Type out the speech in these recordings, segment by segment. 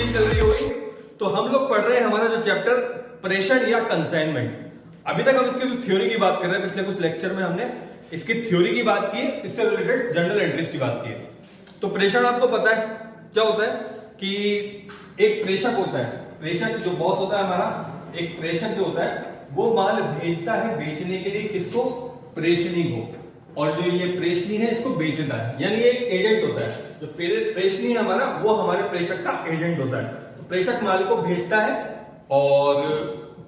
ठीक चल रही होगी। तो हम लोग पढ़ रहे हैं हमारा जो चैप्टर प्रेषण या कंसाइनमेंट। अभी तक हम इसकी थ्योरी की बात कर रहे हैं। पिछले कुछ लेक्चर में हमने इसकी थ्योरी की बात की, इससे रिलेटेड जनरल एंट्रीज की बात की है। तो प्रेषण आपको पता है क्या होता है कि एक प्रेषक होता है, प्रेषक जो बॉस होता है हमारा, एक प्रेषक जो होता है वो माल भेजता है बेचने के लिए किसको, प्रेषणी को, और जो ये प्रेषणी है इसको बेचता है, यानी एक एजेंट होता है। जो प्रेषणी है हमारा वो हमारे प्रेषक का एजेंट होता है। तो प्रेषक माल को भेजता है और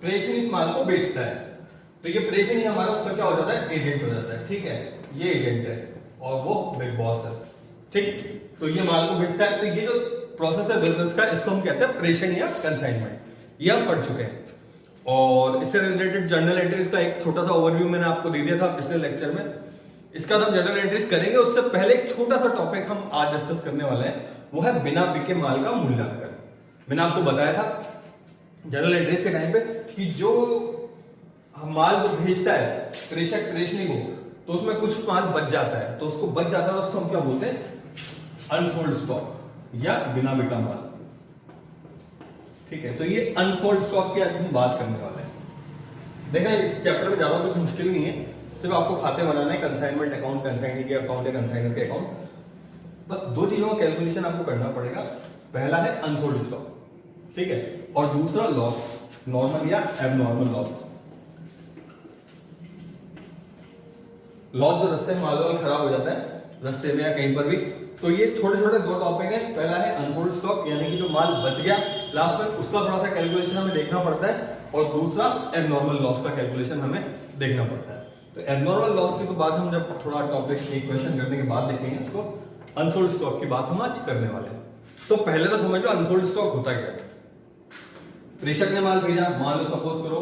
प्रेषणी इस माल को बेचता है। तो ये प्रेषणी हमारा उसका क्या हो जाता है, एजेंट हो जाता है। ठीक है, ये एजेंट है और वो बिग बॉस है। ठीक, तो ये माल को बेचता है। तो ये जो प्रोसेस है बिजनेस का, इसको हम कहते हैं प्रेषण या कंसाइनमेंट। ये हम पढ़ चुके हैं और इससे रिलेटेड जनरल एंट्रीज का एक छोटा सा ओवरव्यू मैंने आपको दे दिया था पिछले लेक्चर में। इसका हम जनरल एंट्रीज करेंगे। उससे पहले एक छोटा सा टॉपिक हम आज डिस्कस करने वाले हैं, वो है बिना बिके माल का मूल्यांकन। मैंने आपको बताया था जनरल एंट्रीज के टाइम पे कि जो माल जो भेजता है प्रेषक प्रेषणी को, तो उसमें कुछ माल बच जाता है, तो उसको बच जाता है उसको हम क्या बोलते हैं, अनसोल्ड स्टॉक या बिना बिका माल। ठीक है, तो ये अनसोल्ड स्टॉक की आज हम बात करने वाले हैं। देखना इस चैप्टर में ज्यादा कुछ मुश्किल नहीं है, सिर्फ आपको खाते बनाना है, कंसाइनमेंट अकाउंट, कंसाइनी के अकाउंट या कंसाइनर के अकाउंट। बस दो चीजों का कैलकुलेशन आपको करना पड़ेगा। पहला है अनसोल्ड स्टॉक, ठीक है, और दूसरा लॉस, नॉर्मल या एबनॉर्मल लॉस। लॉस जो रास्ते में माल खराब हो जाता है रास्ते में या कहीं पर भी, तो ये छोटे छोटे दो टॉपिक है। पहला है अनसोल्ड स्टॉक, यानी कि जो माल बच गया लास्ट में उसका थोड़ा सा कैलकुलेशन हमें देखना पड़ता है, और दूसरा एबनॉर्मल लॉस का कैलकुलेशन हमें देखना पड़ता है। तो एबनॉर्मल लॉस की तो बात हम जब थोड़ा टॉपिक इक्वेशन करने के बाद देखेंगे, उसको अनसोल्ड स्टॉक की बात हम आज करने वाले हैं। तो पहले तो समझ लो अनसोल्ड स्टॉक होता क्या है। प्रेषक ने माल भेजा, मान लो सपोज करो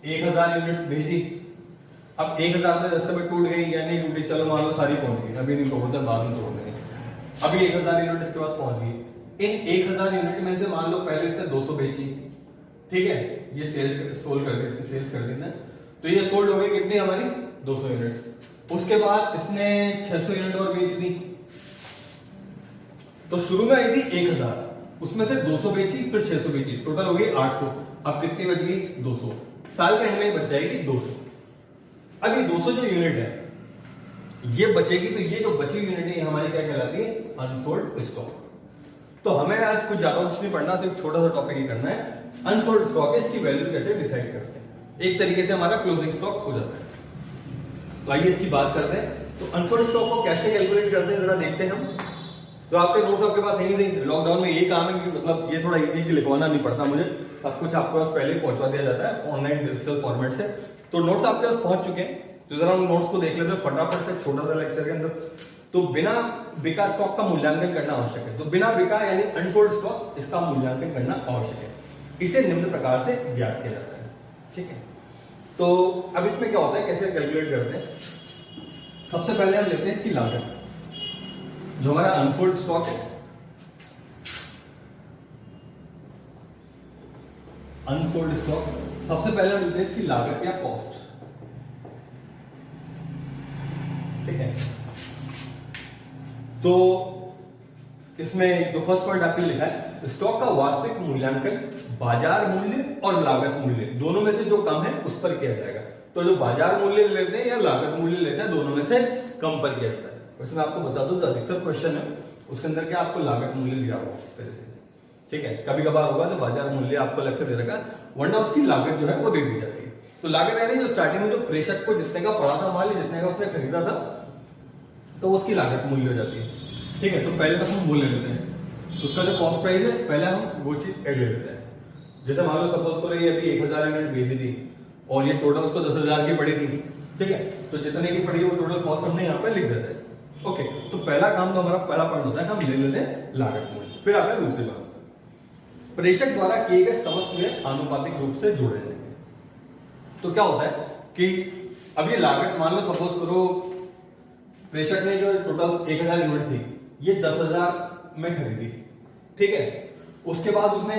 1000 यूनिट्स भेजी। अब 1000 में रास्ते में टूट गई या नहीं टूटी, चलो मान लो सारी पहुंच गई, अभी नहीं तोड़ते बाद में तोड़ देंगे। अभी 1000 यूनिट इसके पास पहुंच गई। इन 1000 यूनिट में से मान लो पहले इसने 200 बेची, ठीक है, ये सोल्ड कर दी, इसकी सेल्स कर दी ना, तो ये सोल्ड हो गई कितनी हमारी, 200 यूनिट्स। उसके बाद इसने 600 यूनिट और बेच दी। तो शुरू में आई थी 1000, उसमें से 200 बेची, फिर 600 बेची, टोटल हो गई 800। अब कितनी बच गई, 200। साल के एंड में बच जाएगी 200। अब ये 200 जो यूनिट है ये बचेगी, तो ये जो बची यूनिट है ये हमारी क्या कहलाती है, अनसोल्ड स्टॉक। तो हमें आज कुछ ज्यादा कुछ नहीं पढ़ना, सिर्फ छोटा सा टॉपिक ही करना है। अनसोल्ड स्टॉक है, इसकी वैल्यू कैसे डिसाइड करते हैं, एक तरीके से हमारा क्लोजिंग स्टॉक हो जाता है। तो आइए इसकी बात करते हैं। तो अनसोल्ड स्टॉक को कैसे कैलकुलेट करते हैं जरा देखते हैं हम। तो आपके नोट्स आपके पास यही नहीं, लॉकडाउन में यही काम है कि मतलब ये थोड़ा इजी लिखवाना नहीं पड़ता मुझे, सब कुछ आपके पास पहले पहुंचवा दिया जाता है ऑनलाइन डिजिटल फॉर्मेट से। तो नोट्स आपके पास पहुंच चुके हैं, तो जरा हम नोट्स को देख लेते हैं फटाफट से, छोटा सा लेक्चर के अंदर। तो बिना बिका स्टॉक का मूल्यांकन करना आवश्यक है। तो बिना बिका यानी अनसोल्ड स्टॉक, इसका मूल्यांकन करना आवश्यक है। इसे निम्न प्रकार से ज्ञात किया जाता है, ठीक है। तो अब इसमें क्या होता है, कैसे कैलकुलेट करते हैं। सबसे पहले हम लेते हैं इसकी लागत, जो हमारा अनसोल्ड स्टॉक है। अनसोल्ड स्टॉक सबसे पहले हम लेते हैं इसकी लागत या कॉस्ट, ठीक है। तो इसमें जो फर्स्ट पॉइंट आपने लिखा है, स्टॉक का वास्तविक मूल्यांकन बाजार मूल्य और लागत मूल्य दोनों में से जो कम है उस पर किया जाएगा। तो जो बाजार मूल्य लेते हैं या लागत मूल्य लेते हैं, दोनों में से कम पर किया जाता है। वैसे मैं आपको बता दूं, अधिकतर क्वेश्चन है उसके अंदर क्या आपको लागत मूल्य दिया हुआ पहले से, ठीक है। कभी कभार होगा तो बाजार मूल्य आपको अलग से दे रखा, वरना उसकी लागत जो है वो दे दी जाती है। तो लागत यानी जो स्टार्टिंग में जो प्रेषक को जितने का पड़ा था माल, जितने का उसने खरीदा था, तो उसकी लागत मूल्य हो जाती है, ठीक है। तो पहले तक हम मूल्य लेते हैं, उसका जो कॉस्ट प्राइस है पहले हम वो चीज ऐड ले लेते हैं। जैसे मान लो सपोज करो ये अभी 1000 यूनिट भेजी थी और ये टोटल उसको 10,000 की पड़ी थी, ठीक है। तो जितने की पड़ी वो टोटल कॉस्ट हमने यहाँ पे लिख देते हैं, ओके। तो पहला काम तो हमारा पहला पॉइंट होता है, हम ले लेते हैं लागत मूल्य। फिर आता है दूसरी बात, प्रेषक द्वारा किए गए समस्त में आनुपातिक रूप से जोड़े जाएंगे। तो क्या होता है कि अब ये लागत मान लो सपोज करो प्रेषक ने जो टोटल 1000 यूनिट थी ये 10,000 में खरीदी, ठीक है। उसके बाद उसने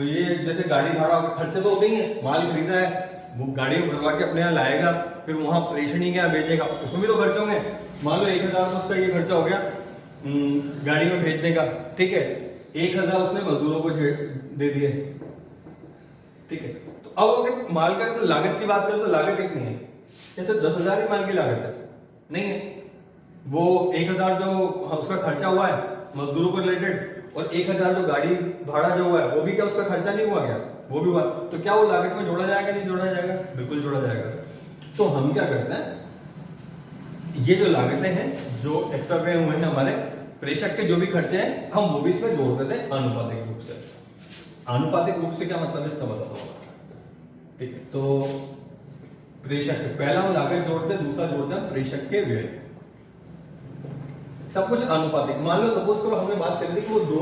ये जैसे गाड़ी भाड़ा खर्चे तो होते ही है, माल खरीदा है, वो गाड़ी में भरवा के अपने यहाँ लाएगा, फिर वहां प्रेषणी क्या बेचेगा, उसमें भी तो खर्चे होंगे। मान लो 1000 तो उसका ये खर्चा हो गया गाड़ी में भेजने का, ठीक है। 1000 उसने मजदूरों को दे दिए, ठीक है। तो अब अगर माल का तो लागत की बात करें तो लागत कितनी है? जैसे 10,000 ही माल की लागत है, नहीं है। वो 1000 जो उसका खर्चा हुआ है मजदूरों को रिलेटेड, और 1000 जो गाड़ी भाड़ा जो हुआ है वो भी क्या उसका खर्चा नहीं हुआ क्या? वो भी हुआ। तो क्या वो लागत में जोड़ा जाएगा? नहीं जोड़ा जाएगा, बिल्कुल जोड़ा जाएगा। तो हम क्या करते हैं, ये जो लागतें हैं जो एक्स्ट्रा पे हुए हैं हमारे प्रेषक के जो भी खर्चे हैं, हम वो भी इसमें जोड़ देते हैं आनुपातिक रूप से। आनुपातिक रूप से क्या मतलब है इसका बताता हूं, ठीक है। तो प्रेषक पहला हम लागत जोड़ते हैं, दूसरा जोड़ते हैं प्रेषक के व्यय। सब कुछ आनुपातिक। मान लो सपोज करो हमने बात कर ली कि वो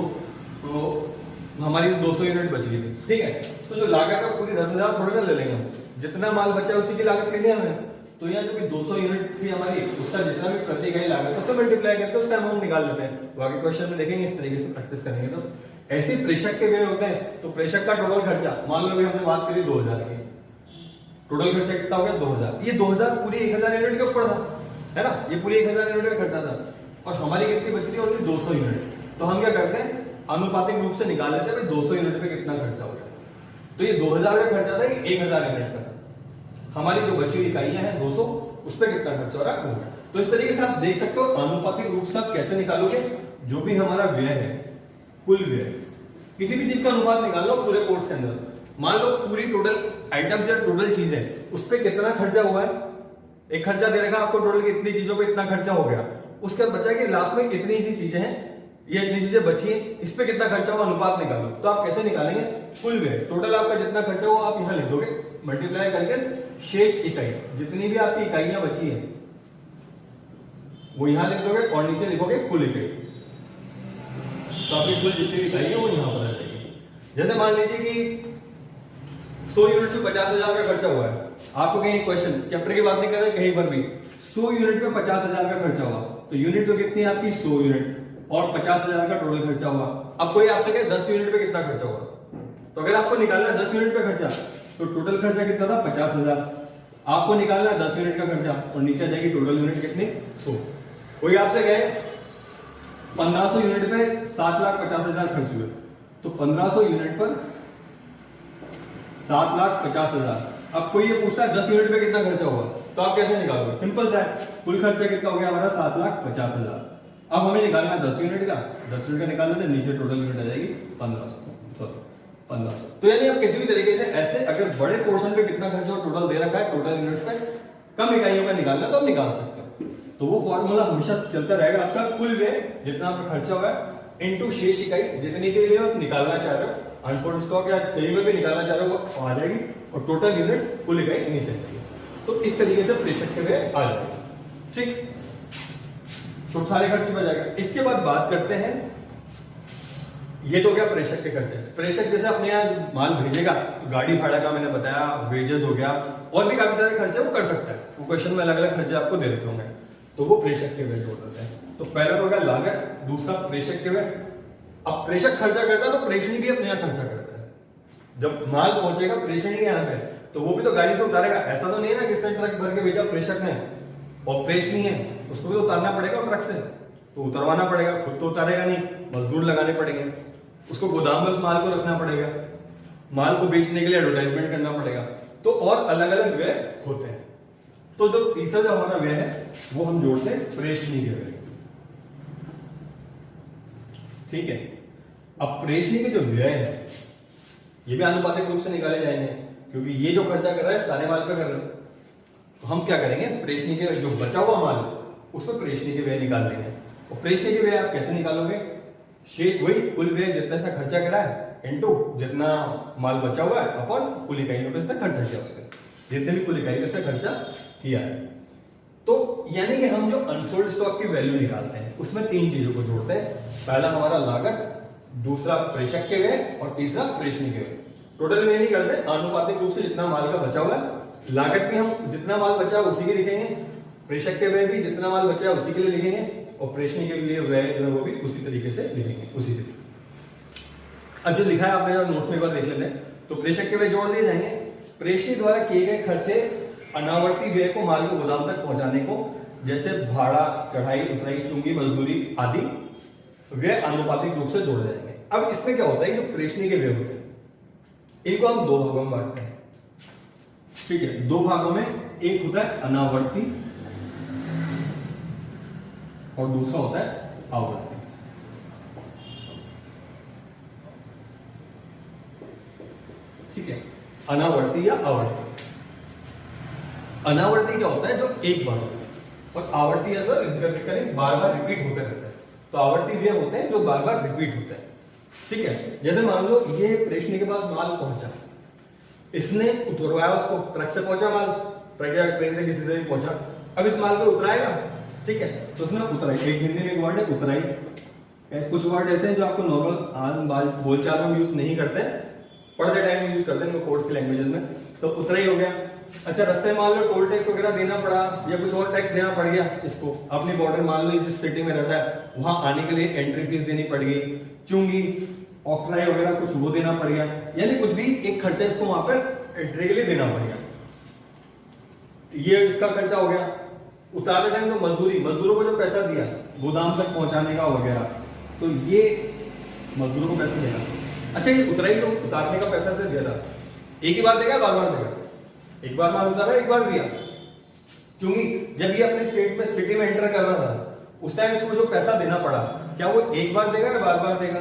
हमारी 200 यूनिट बच गई थी, ठीक है। तो जो लागत है पूरी 10,000 थोड़ी ना ले लेंगे हम, जितना माल बचा है उसी की लागत कितनी है हमें। तो यहाँ जो भी 200 यूनिट थी हमारी, उसका जितना भी प्रति इकाई लागत उससे मल्टीप्लाई करके उसका अमाउंट निकाल लेते हैं। बाकी क्वेश्चन में देखेंगे इस तरीके से प्रैक्टिस करेंगे। तो ऐसे प्रेषक के व्यय होते हैं। तो प्रेषक का टोटल खर्चा मान लो हमने बात करी 2000 की, टोटल खर्चा कितना हो गया 2000। ये 2000 पूरी 1000 यूनिट के ऊपर था, है ना, ये पूरी 1000 यूनिट का खर्चा था, और हमारी कितनी बच रही है ओनली 200 यूनिट। तो हम क्या करते हैं आनुपातिक रूप से निकाल लेते हैं भाई 200 यूनिट पे कितना खर्चा हो गया। तो ये 2000 का खर्चा था, ये 1000 यूनिट का था। हमारी जो बची हुई इकाइयां हैं 200, उस पर कितना खर्चा हो रहा है। तो इस तरीके से आप देख सकते हो आनुपातिक रूप से आप कैसे निकालोगे जो भी हमारा व्यय है, कुल व्यय, किसी भी चीज का अनुपात निकाल लो पूरे कोर्स के अंदर। मान लो पूरी टोटल आइटम्स या टोटल चीजें उस पर कितना खर्चा हुआ है। एक खर्चा दे रखा आपको टोटल इतनी चीजों पे इतना खर्चा हो गया, उसके बाद बचा कि लास्ट में इतनी सी चीजें हैं, ये इतनी चीजें बची हैं, इस पे कितना खर्चा हुआ अनुपात निकालो। तो आप कैसे निकालेंगे कुल व्यय, टोटल आपका जितना खर्चा हुआ आप यहां लिख दोगे, मल्टीप्लाई करके शेष इकाई, जितनी भी आपकी इकाइयां बची हैं वो यहां लिख दोगे, और नीचे लिखोगे कुल इकाई। तो आपकी कुल जितनी भी इकाई है वो यहां पर आ जाएगी। जैसे मान लीजिए कि 100 यूनिट में 50,000 का खर्चा हुआ है। आपको कहीं क्वेश्चन चैप्टर की बात नहीं कर रहे, कहीं पर भी 100 यूनिट में 50,000 का खर्चा हुआ, तो यूनिट तो कितनी है आपकी 100 यूनिट, और 50,000 का टोटल खर्चा हुआ। अब कोई आपसे कहे 10 यूनिट पे कितना खर्चा हुआ, तो अगर आपको निकालना है 10 यूनिट पे खर्चा, तो टोटल खर्चा कितना था 50,000। आपको निकालना है 10 यूनिट का खर्चा, और नीचे जाएगी टोटल यूनिट कितनी 100। कोई आपसे कहे 1500 यूनिट पे 7,50,000 खर्च हुए, तो 1500 यूनिट पर 7,50,000। अब कोई ये पूछता है 10 यूनिट पे कितना खर्चा हुआ, तो आप कैसे निकालोगे? सिंपल सा है, कुल खर्चा कितना हो गया हमारा 7,50,000। अब हमें निकालना है 10 यूनिट का, 10 यूनिट का निकाल लेते, नीचे टोटल यूनिट आ जाएगी 1500। तो यानी आप किसी भी तरीके से ऐसे अगर बड़े पोर्शन पे कितना खर्चा हो टोटल दे रखा है, टोटल यूनिट्स पे कम इकाइयों का निकालना, तो आप निकाल सकते हो। तो वो फॉर्मूला हमेशा चलता रहेगा आपका, कुल व्यय जितना आपका खर्चा हुआ है इनटू शेष इकाई, जितनी के लिए आप निकालना चाह रहे हो, अनसोल्ड स्टॉक या कहीं भी निकालना चाह रहे हो वो आ जाएगी, और टोटल यूनिट्स कुल इकाई नीचे जाएगी। तो इस तरीके से प्रेषक के व्यय आ जाएगा, ठीक। तो सारे खर्च हो जाएगा। इसके बाद बात करते हैं, ये तो हो गया प्रेषक के खर्चे। प्रेषक जैसे अपने यहाँ माल भेजेगा, गाड़ी भाड़ा का मैंने बताया, वेजेस हो गया, और भी काफी सारे खर्चे वो कर सकता है। वो क्वेश्चन में अलग अलग खर्चे आपको दे देते होंगे, तो वो प्रेषक के व्यय जोड़ देते हैं। तो पहला तो हो गया लागत, दूसरा प्रेषक के व्यय। अब प्रेषक खर्चा करता है तो प्रेषणी भी अपने यहाँ खर्चा करता है। जब माल पहुंचेगा प्रेषणी के यहाँ पे, तो वो भी तो गाड़ी से उतारेगा। ऐसा तो नहीं है ना किसने ट्रक भर के भेजा प्रेषक ने और प्रेषणी है, उसको भी तो उतारना पड़ेगा ट्रक से, तो उतरवाना पड़ेगा, खुद तो उतारेगा नहीं, मजदूर लगाने पड़ेंगे, उसको गोदाम में उस माल को रखना पड़ेगा, माल को बेचने के लिए एडवर्टाइजमेंट करना पड़ेगा, तो और अलग अलग व्यय होते हैं। तो जो तीसरा जो हमारा व्यय है वो हम जोड़ते हैं प्रेषणी के व्यय, ठीक है। अब प्रेषणी के जो व्यय है ये भी आनुपातिक रूप से निकाले जाएंगे, क्योंकि ये जो खर्चा कर रहा है सारे माल पे कर रहा है। तो हम क्या करेंगे, प्रेषणी के जो बचा हुआ माल उस पर प्रेषणी के व्यय निकाल लेंगे। और प्रेषणी के व्यय आप कैसे निकालोगे, शेष वही कुल व्यय जितना सा खर्चा करा है इनटू जितना माल बचा हुआ है अपन कुल इकाइयों पे इसने खर्चा किया, उसने जितने भी कुल इकाइयों से खर्चा किया है। तो यानी कि हम जो अनसोल्ड स्टॉक की वैल्यू निकालते हैं उसमें तीन चीजों को जोड़ते हैं। पहला हमारा लागत, दूसरा प्रेषक के व्यय, और तीसरा प्रेषणी के व्यय। टोटल व्यय नहीं करते, आनुपातिक रूप से जितना माल का बचा हुआ है, लागत भी हम जितना माल बचा है उसी के लिखेंगे, प्रेषक के व्यय भी जितना माल बचा है उसी के लिए लिखेंगे, और प्रेषणी के लिए व्यय जो है वो भी उसी तरीके से लिखेंगे, उसी तरीके। अब जो लिखा है आपने नोट्स में एक बार देख लेते हैं। तो प्रेषक के व्यय जोड़ दिए जाएंगे। प्रेषणी द्वारा किए गए खर्चे अनावर्ती व्यय को माल को गोदाम तक पहुंचाने को, जैसे भाड़ा, चढ़ाई उतराई, चुंगी, मजदूरी आदि व्यय आनुपातिक रूप से जोड़ जाएंगे। अब इसमें क्या होता है, जो प्रेषणी के वेव होते हैं इनको हम दो भागों में बांटते हैं, ठीक है। दो भागों में एक होता है अनावर्ती और दूसरा होता है आवर्ती। ठीक है, अनावर्ती या आवर्ती। अनावर्ती क्या होता है, जो एक बार होता है, और आवर्ती बार बार रिपीट होते रहता है। तो आवर्ती वे होते हैं जो बार बार रिपीट होते हैं, ठीक है। जैसे मान लो ये प्रेषणी के पास माल पहुंचा, इसने उतरवाया, उसको ट्रक से पहुंचा माल, ट्रक या ट्रेन से किसी से भी पहुंचा, अब इस माल को उतराएगा, ठीक है। तो उसने उतराई, एक हिंदी में एक वर्ड है उतराई। कुछ वर्ड ऐसे हैं जो आपको नॉर्मल बोलचाल में यूज नहीं करते, पढ़ते टाइम यूज करते हैं कोर्स की लैंग्वेजेस में। तो उतराई हो गया। अच्छा, रास्ते में मान लो टोल टैक्स वगैरह देना पड़ा या कुछ और टैक्स देना पड़ गया इसको, अपनी बॉर्डर मान लो जिस सिटी में रहता है वहां आने के लिए एंट्री फीस देनी पड़ गई, चुंगी ऑक्ट्राई वगैरह कुछ वो देना पड़ गया, यानी कुछ भी एक खर्चा इसको वहां पर एंट्री के लिए देना पड़ गया, ये इसका खर्चा हो गया। उतारते टाइम तो मजदूरों को जो पैसा दिया गोदाम तक पहुंचाने का वगैरह, तो ये मजदूरों को पैसा देगा। अच्छा, ये उतराई तो उतारने का पैसा से दिया था, एक ही बार देगा बार बार देगा, एक बार माल उतारा एक बार दिया। क्योंकि जब ये अपने स्टेट में सिटी में एंटर कर रहा था उस टाइम इसको जो पैसा देना पड़ा, क्या वो एक बार देगा या बार बार देगा?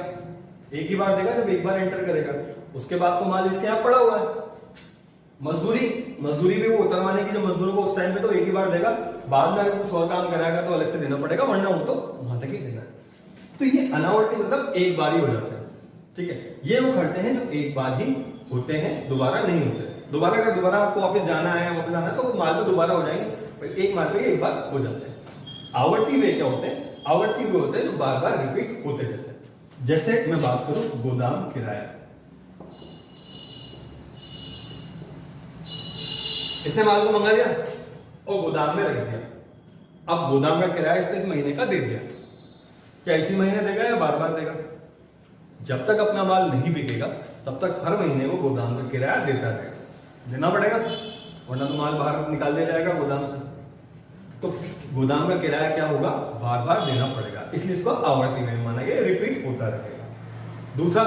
एक ही बार देगा जब एक बार एंटर करेगा, उसके बाद तो माल इसके यहाँ पड़ा हुआ है। मजदूरी भी वो उतरवाने की जो मजदूरों को उस टाइम पे तो एक ही बार देगा, बाद में अगर कुछ और काम कराएगा तो अलग से देना पड़ेगा, वरना वो तो वहां तक ही देना है। तो ये अनावर्ती मतलब एक बार ही हो जाता है, ठीक है। ये वो खर्चे हैं जो एक बार ही होते हैं, दोबारा नहीं होते। दोबारा अगर दोबारा आपको वापस जाना है तो वो माल तो दोबारा हो जाएंगे, पर एक माल पे एक बार हो जाते हैं। आवर्ती वे क्या होते हैं? आवर्ती वे होते हैं जो बार बार रिपीट होते, जैसे मैं बात करूं गोदाम किराया। इसने माल को मंगा लिया और गोदाम में रख दिया, अब गोदाम का किराया इसने इस महीने का दे दिया, क्या इसी महीने देगा या बार बार देगा? जब तक अपना माल नहीं बिकेगा तब तक हर महीने वो गोदाम का किराया देता रहेगा, देना पड़ेगा, वरना तो माल बाहर निकाल दिया जाएगा गोदाम से। तो गोदाम का किराया क्या होगा? बार बार देना पड़ेगा, इसलिए इसको आवर्ती में माना गया, रिपीट होता रहेगा। दूसरा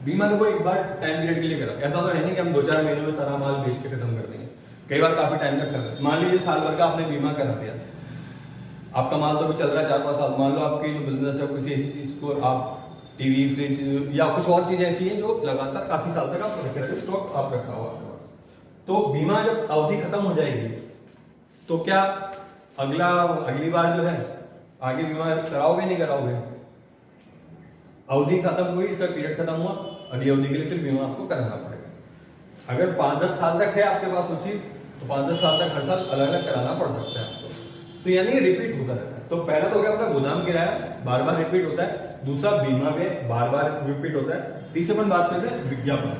बीमा देखो एक बार टाइम पीरियड के लिए करा, ऐसा तो है नहीं कि हम 2-4 महीने में सारा माल बेच के खत्म कर देंगे, कई बार काफी टाइम तक कर रहे हैं। मान लीजिए साल भर का आपने बीमा करा दिया, आपका माल तो भी चल रहा है 4-5 साल, मान लो आपकी जो बिजनेस है किसी ऐसी चीज को आप टीवी फ्रिज या कुछ और चीजें ऐसी हैं जो लगातार काफी साल तक आप रखे रहते, स्टॉक आप रखा हुआ आपके पास, तो बीमा जब अवधि खत्म हो जाएगी तो क्या अगली बार जो है आगे बीमा कराओगे नहीं कराओगे? अवधि खत्म हुई, इसका पीरियड खत्म हुआ, अगली अवधि के लिए फिर बीमा आपको कराना पड़ेगा। अगर 5-10 साल तक है आपके पास वो चीज, तो 5-10 साल तक हर साल अलग अलग कराना पड़ सकता है आपको, तो यानी रिपीट होता रहता है। तो पहला तो क्या अपना गोदाम किराया बार बार रिपीट होता है, दूसरा बीमा में बार बार रिपीट होता है, तीसरी अपन बात करते हैं विज्ञापन।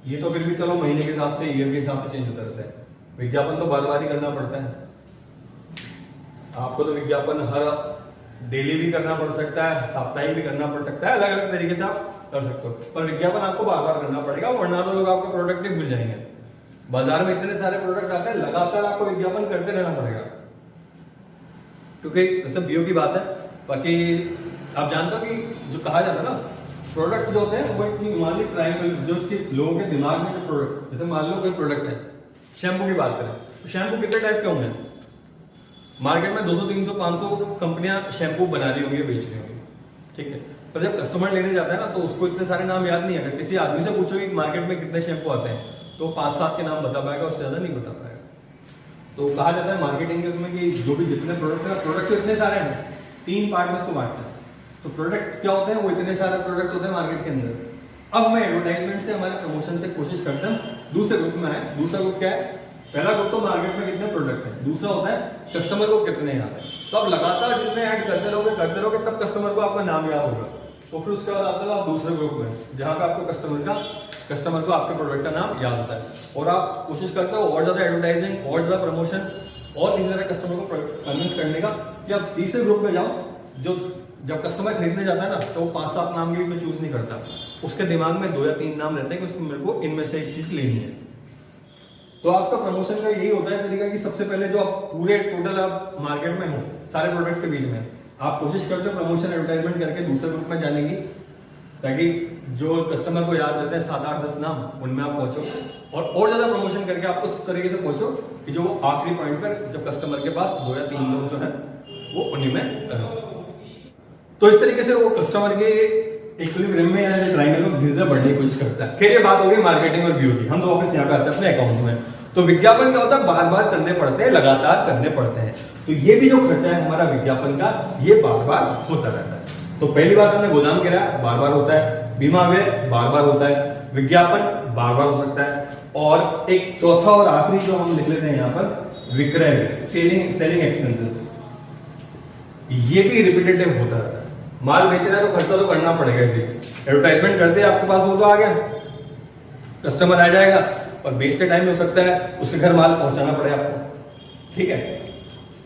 ये तो फिर भी चलो महीने के हिसाब से, ईयर के हिसाब से चेंज होता रहता है, विज्ञापन तो बार बार ही करना पड़ता है। आपको तो विज्ञापन हर डेली भी करना पड़ सकता है, साप्ताहिक भी करना पड़ सकता है, अलग अलग तरीके से आप कर सकते हो, पर विज्ञापन आपको बार बार करना पड़ेगा, वरना तो लोग आपके प्रोडक्ट ही भूल जाएंगे। बाजार में इतने सारे प्रोडक्ट आते हैं, लगातार आपको विज्ञापन करते रहना पड़ेगा, क्योंकि सब बीओ की बात है। बाकी आप जानते हो कि जो कहा जाता है ना, प्रोडक्ट जो होते हैं वो इतनी मान ली ट्रायंगल, जो उसके लोगों के दिमाग में जो प्रोडक्ट, जैसे मान लो कोई प्रोडक्ट है, शैम्पू की बात करें तो शैम्पू कितने टाइप के होंगे? मार्केट में 200, 300, 500 कंपनियां शैम्पू बना रही होंगी, बेच रही होंगी, ठीक है। पर जब कस्टमर लेने जाता है ना, तो उसको इतने सारे नाम याद नहीं है। अगर किसी आदमी से पूछो कि मार्केट में कितने शैम्पू आते हैं, तो 5-7 के नाम बता पाएगा, उससे ज्यादा नहीं बता पाएगा। तो कहा जाता है मार्केटिंग के उसमें कि जो भी जितने प्रोडक्ट तो इतने सारे हैं, 3 पार्ट में इसको बांटते हैं। तो प्रोडक्ट क्या होते हैं? वो इतने सारे प्रोडक्ट होते हैं मार्केट के अंदर। अब हमें एडवर्टाइजमेंट से, हमारे प्रमोशन से कोशिश करते हैं दूसरे ग्रुप में आए। दूसरा ग्रुप क्या है? पहला ग्रुप तो मार्केट में कितने प्रोडक्ट है, दूसरा होता है कस्टमर को कितने याद है। तो आप लगातार जितने ऐड करते रहोगे तब कस्टमर को आपका नाम याद होगा। तो फिर उसके बाद आते हो आप दूसरे ग्रुप में, जहां पे आपको कस्टमर को आपके प्रोडक्ट का नाम याद होता है, और आप कोशिश करते हो और ज्यादा एडवर्टाइजिंग और ज्यादा प्रमोशन और इसी तरह कस्टमर को कन्विंस करने का कि आप तीसरे ग्रुप में जाओ, जो जब कस्टमर खरीदने जाता है ना, तो वो 5-7 नाम भी चूज नहीं करता, उसके दिमाग में 2 या 3 नाम रहते हैं कि उसको मेरे को इनमें से एक चीज लेनी है। तो आपका प्रमोशन का यही होता है तरीका कि सबसे पहले जो आप पूरे टोटल आप मार्केट में हो सारे प्रोडक्ट्स के बीच में आप कोशिश करते हो प्रमोशन एडवर्टाइजमेंट करके दूसरे ग्रुप में जाने की, ताकि जो कस्टमर को याद रहते हैं 7 8 10 नाम उनमें आप पहुंचो और ज्यादा प्रमोशन करके आप उस तरीके से पहुंचो कि जो आखिरी पॉइंट पर जब कस्टमर के पास 2 या 3 लोग जो है वो उन्हीं में रहो। तो इस तरीके से वो कस्टमर के इक्विलिब्रियम में या ट्रायंगल में धीरे धीरे बढ़ने की कोशिश करता है। फिर ये बात होगी मार्केटिंग और व्यू की। हम तो वापस यहाँ पे आते हैं अपने अकाउंट्स में। तो विज्ञापन क्या होता है, बार बार करने पड़ते हैं, लगातार करने पड़ते हैं। तो ये भी जो खर्चा है हमारा विज्ञापन का, ये बार बार होता रहता है। तो पहली बात हमने गोदाम किराया बार बार होता है, बीमा व्यय बार बार होता है, विज्ञापन बार बार हो सकता है, और एक चौथा और आखिरी जो हम लिख लेते हैं यहाँ पर विक्रय, सेलिंग एक्सपेंसेस, ये भी रिपीटेटिव होता रहता है। माल बेच रहा है तो खर्चा तो करना पड़ेगा। एडवर्टाइजमेंट करते हैं आपके पास वो तो आ गया, कस्टमर आ जाएगा, और बेचते टाइम हो सकता है उसके घर माल पहुंचाना पड़े आपको, ठीक है,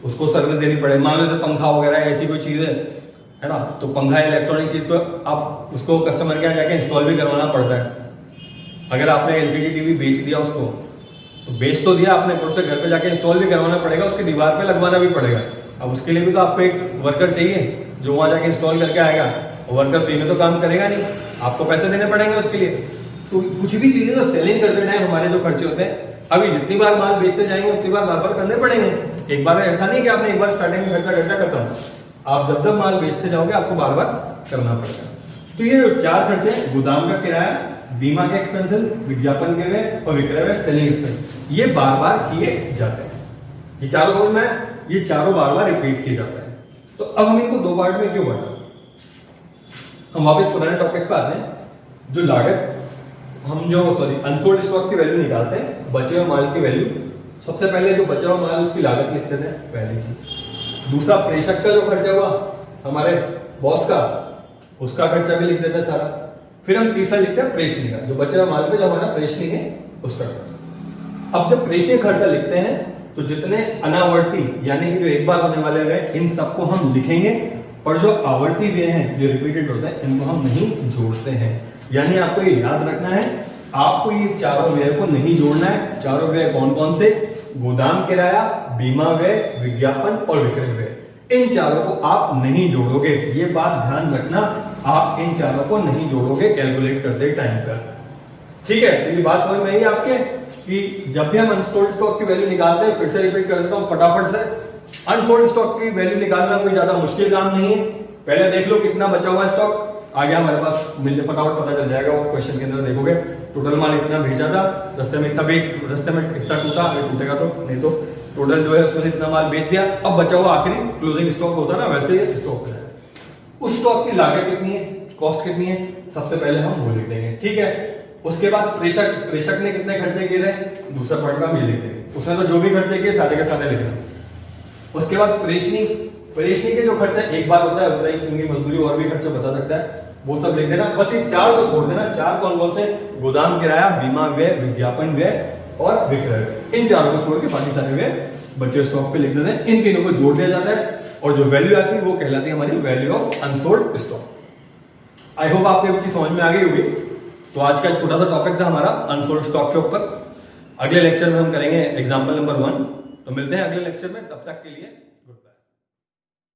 उसको सर्विस देनी पड़े। मान लो पंखा वगैरह ऐसी कोई चीज है ना, तो पंखा इलेक्ट्रॉनिक चीज को आप उसको कस्टमर के यहाँ जाके इंस्टॉल भी करवाना पड़ता है। अगर आपने एलसीडी टीवी बेच दिया उसको, तो बेच तो दिया आपने, पर उसके घर पे जाके इंस्टॉल भी करवाना पड़ेगा, उसकी दीवार पे लगवाना भी पड़ेगा। अब उसके लिए भी तो आपको एक वर्कर चाहिए जो वहां जाके इंस्टॉल करके आएगा। वर्कर फ्री में तो काम करेगा नहीं, आपको पैसे देने पड़ेंगे उसके लिए। तो कुछ भी चीजें तो सेलिंग करते टाइम हमारे जो खर्चे होते हैं, अभी जितनी बार माल बेचते जाएंगे उतनी बार बार करने पड़ेंगे। एक बार ऐसा नहीं कि आपने एक बार स्टार्टिंग में खर्चा खत्म, आप जब जब माल बेचते जाओगे आपको बार बार करना पड़ेगा। तो ये 4 खर्चे, गोदाम का किराया, बीमा के एक्सपेंसेस, विज्ञापन के व्यय और विक्रय व्यय, सेलिंग एक्सपेंस, ये बार बार किए जाते हैं। ये चारों समझ में, ये चारों बार बार रिपीट किए जाते हैं। तो अब हम इनको 2 पार्ट में क्यों बांटा? हम वापस पुराने टॉपिक पे आते हैं। जो लागत अनसोल्ड स्टॉक की वैल्यू निकालते हैं, बचे हुए माल की वैल्यू। सबसे पहले जो बचा हुआ माल उसकी लागत लिखते थे, पहली चीज। दूसरा प्रेषक का जो खर्चा हुआ हमारे बॉस का, उसका खर्चा भी लिख देते हैं सारा। फिर हम तीसरा लिखते हैं प्रेषणी का, जो बचे हुए माल पे जो हमारा प्रेषणी है उसका खर्चा। अब जब प्रेषणी खर्चा लिखते हैं तो जितने अनावर्ती यानी कि जो एक बार होने वाले व्यय, इन सबको हम लिखेंगे, और जो आवर्ती व्यय हैं जो रिपीटेड होता है इनको हम नहीं जोड़ते हैं। यानी आपको ये याद रखना है, आपको ये चारों व्यय को नहीं जोड़ना है। चारों व्यय कौन कौन से? गोदाम किराया, बीमा व्यय, विज्ञापन और विक्रय व्यय। इन चारों को आप नहीं जोड़ोगे, ये बात ध्यान रखना, आप इन चारों को नहीं जोड़ोगे कैलकुलेट करते टाइम पर, ठीक है। तो ये बात समझ में आई आपके कि जब भी हम अनसोल्ड स्टॉक की वैल्यू निकालते हैं, फिर से रिपीट कर देता हूं फटाफट से। अनसोल्ड स्टॉक की वैल्यू निकालना कोई ज्यादा मुश्किल काम नहीं है। पहले देख लो कितना बचा हुआ है स्टॉक, आ गया हमारे पास, मिलने फटाफट पता चल जाएगा। वो क्वेश्चन के अंदर देखोगे टोटल माल इतना भेजा था, रास्ते में इतना रास्ते में इतना टूटा, अगर टूटेगा तो, नहीं तो टोटल जो है उसमें इतना माल बेच दिया। अब बचा हुआ आखिरी क्लोजिंग स्टॉक होता ना, वैसे ये स्टॉक हो जाएगा। उस स्टॉक की लागत कितनी है, कॉस्ट कितनी है, सबसे पहले हम वो लिख देंगे, ठीक है। उसके बाद प्रेषक ने कितने खर्चे किए थे, दूसरा पॉइंट का हम ये लिख देंगे। उसने तो जो भी खर्चे किए सारे के सारे लिखना। उसके बाद प्रेषणी के जो खर्चा एक बार होता है, उतराई चुंगी मजदूरी और भी खर्चा बता सकता है, वो सब लिख देना। बस ये 4 को छोड़ देना। 4 कौन कौन से? गोदाम किराया, बीमा व्यय, विज्ञापन व्यय और विक्रय। इन 4 को छोड़ के बाकी सारे व्यय बचे स्टॉक पे लिख देते हैं। इन तीनों को जोड़ दिया जाता है और जो वैल्यू आती है वो कहलाती है हमारी value of unsold stock. I hope आपको चीज समझ में आ गई होगी। तो आज का छोटा सा टॉपिक था हमारा अनसोल्ड स्टॉक के ऊपर। अगले लेक्चर में हम करेंगे एग्जाम्पल नंबर 1। तो मिलते हैं अगले लेक्चर में, तब तक के लिए